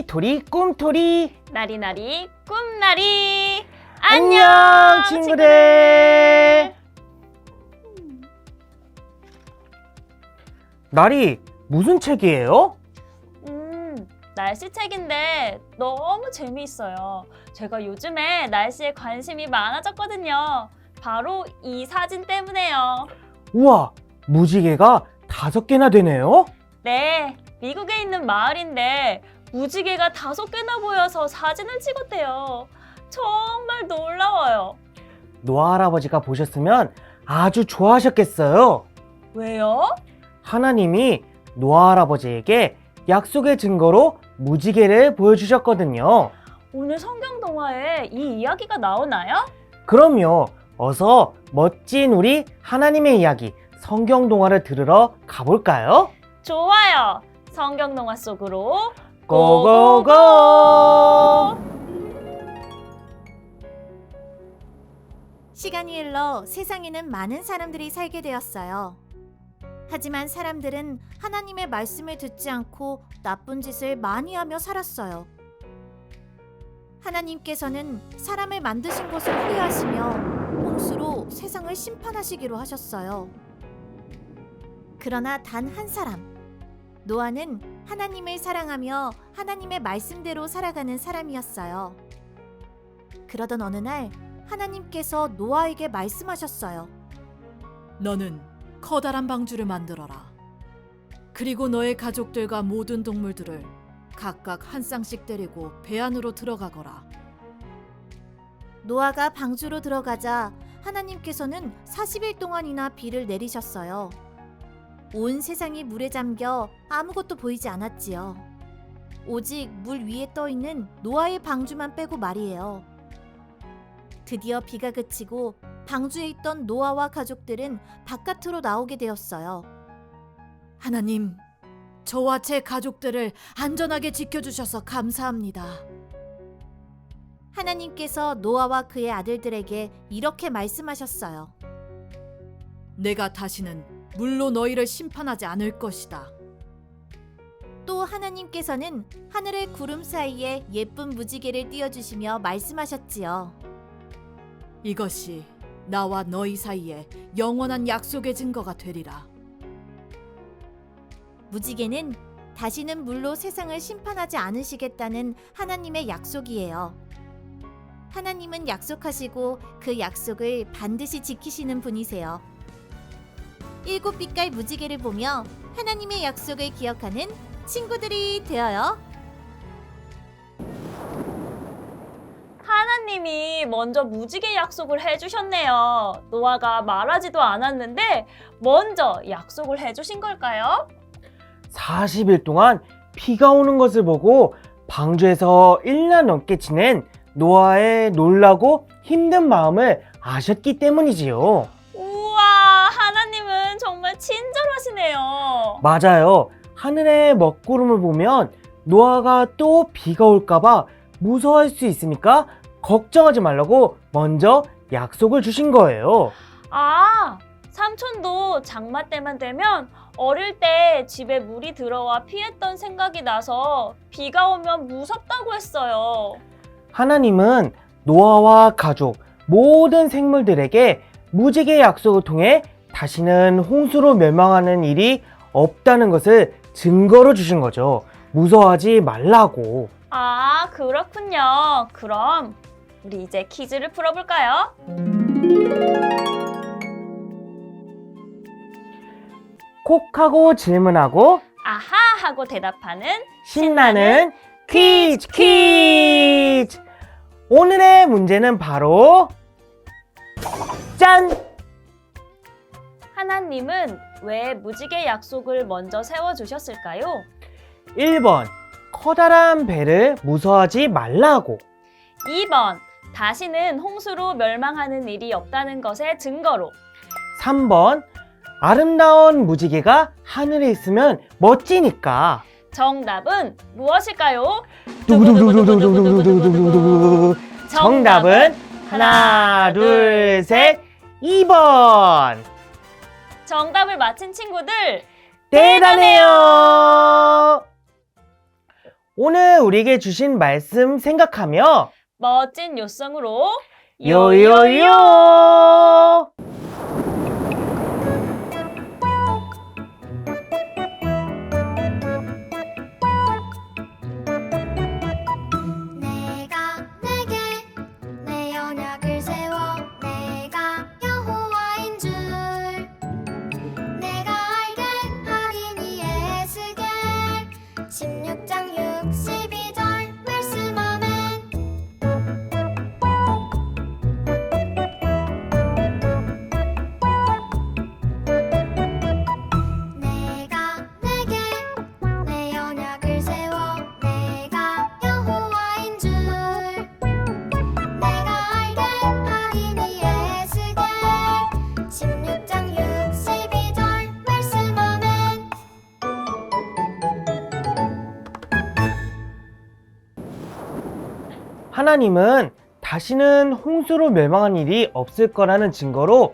토리 꿈토리. 나리나리 꿈나리. 안녕 친구들. 나리, 무슨 책이에요? 날씨 책인데 너무 재미있어요. 제가 요즘에 날씨에 관심이 많아졌거든요. 바로 이 사진 때문에요. 우와, 무지개가 5개나 되네요? 네, 미국에 있는 마을인데 무지개가 5개나 보여서 사진을 찍었대요. 정말 놀라워요. 노아 할아버지가 보셨으면 아주 좋아하셨겠어요. 왜요? 하나님이 노아 할아버지에게 약속의 증거로 무지개를 보여주셨거든요. 오늘 성경 동화에 이 이야기가 나오나요? 그럼요. 어서 멋진 우리 하나님의 이야기 성경 동화를 들으러 가볼까요? 좋아요. 성경 동화 속으로 고고고! 시간이 흘러 세상에는 많은 사람들이 살게 되었어요. 하지만 사람들은 하나님의 말씀을 듣지 않고 나쁜 짓을 많이 하며 살았어요. 하나님께서는 사람을 만드신 것을 후회하시며 홍수로 세상을 심판하시기로 하셨어요. 그러나 단 한 사람, 노아는 하나님을 사랑하며 하나님의 말씀대로 살아가는 사람이었어요. 그러던 어느 날 하나님께서 노아에게 말씀하셨어요. 너는 커다란 방주를 만들어라. 그리고 너의 가족들과 모든 동물들을 각각 한 쌍씩 데리고 배 안으로 들어가거라. 노아가 방주로 들어가자 하나님께서는 40일 동안이나 비를 내리셨어요. 온 세상이 물에 잠겨 아무것도 보이지 않았지요. 오직 물 위에 떠 있는 노아의 방주만 빼고 말이에요. 드디어 비가 그치고 방주에 있던 노아와 가족들은 바깥으로 나오게 되었어요. 하나님, 저와 제 가족들을 안전하게 지켜주셔서 감사합니다. 하나님께서 노아와 그의 아들들에게 이렇게 말씀하셨어요. 내가 다시는 물로 너희를 심판하지 않을 것이다. 또 하나님께서는 하늘의 구름 사이에 예쁜 무지개를 띄워주시며 말씀하셨지요. 이것이 나와 너희 사이에 영원한 약속의 증거가 되리라. 무지개는 다시는 물로 세상을 심판하지 않으시겠다는 하나님의 약속이에요. 하나님은 약속하시고 그 약속을 반드시 지키시는 분이세요. 7빛깔 무지개를 보며 하나님의 약속을 기억하는 친구들이 되어요. 하나님이 먼저 무지개 약속을 해주셨네요. 노아가 말하지도 않았는데 먼저 약속을 해주신 걸까요? 40일 동안 비가 오는 것을 보고 방주에서 1년 넘게 지낸 노아의 놀라고 힘든 마음을 아셨기 때문이지요. 우와, 하나님은 정말 친절하시네요. 맞아요. 하늘의 먹구름을 보면 노아가 또 비가 올까봐 무서워할 수 있으니까 걱정하지 말라고 먼저 약속을 주신 거예요. 아, 삼촌도 장마 때만 되면 어릴 때 집에 물이 들어와 피했던 생각이 나서 비가 오면 무섭다고 했어요. 하나님은 노아와 가족, 모든 생물들에게 무지개 약속을 통해 다시는 홍수로 멸망하는 일이 없다는 것을 증거로 주신 거죠. 무서워하지 말라고. 아, 그렇군요. 그럼 우리 이제 퀴즈를 풀어볼까요? 콕 하고 질문하고 아하 하고 대답하는 신나는 퀴즈 퀴즈! 오늘의 문제는 바로 짠! 하나님은 왜 무지개 약속을 먼저 세워주셨을까요? 1번 커다란 배를 무서워하지 말라고. 2번 다시는 홍수로 멸망하는 일이 없다는 것의 증거로. 3번 아름다운 무지개가 하늘에 있으면 멋지니까. 정답은 무엇일까요? 두구두구두구두구두구두구두구. 정답은 하나, 둘, 셋, 2번. 정답을 맞힌 친구들 대단해요. 오늘 우리에게 주신 말씀 생각하며 멋진 요성으로 요요요! 내가 내게 내 언약을 세워 내가 여호와인 줄 내가 알게 하리니 에스겔 16장 62절 말씀 아멘. 내가 내게 내 언약을 세워 내가 여호와인 줄 내가 알게 하리니 에스겔 16장 62절 말씀 아멘. 하나님은 다시는 홍수로 멸망한 일이 없을 거라는 증거로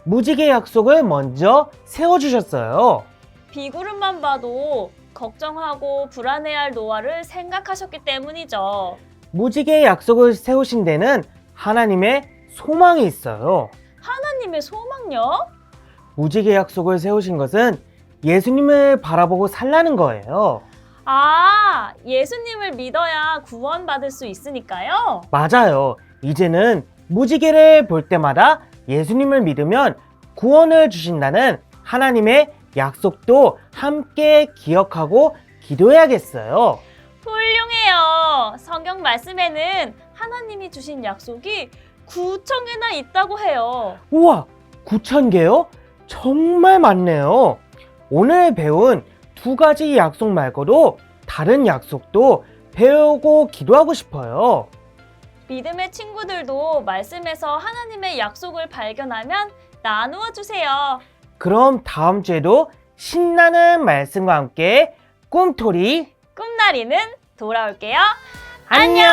무지개 약속을 먼저 세워주셨어요. 비구름만 봐도 걱정하고 불안해할 노아를 생각하셨기 때문이죠. 무지개 약속을 세우신 데는 하나님의 소망이 있어요. 하나님의 소망요? 무지개 약속을 세우신 것은 예수님을 바라보고 살라는 거예요. 아, 예수님을 믿어야 구원받을 수 있으니까요? 맞아요. 이제는 무지개를 볼 때마다 예수님을 믿으면 구원을 주신다는 하나님의 약속도 함께 기억하고 기도해야겠어요. 훌륭해요. 성경 말씀에는 하나님이 주신 약속이 9,000개나 있다고 해요. 우와, 9,000개요? 정말 많네요. 오늘 배운 두 가지 약속 말고도 다른 약속도 배우고 기도하고 싶어요. 믿음의 친구들도 말씀에서 하나님의 약속을 발견하면 나누어 주세요. 그럼 다음 주에도 신나는 말씀과 함께 꿈토리 꿈나리는 돌아올게요. 안녕!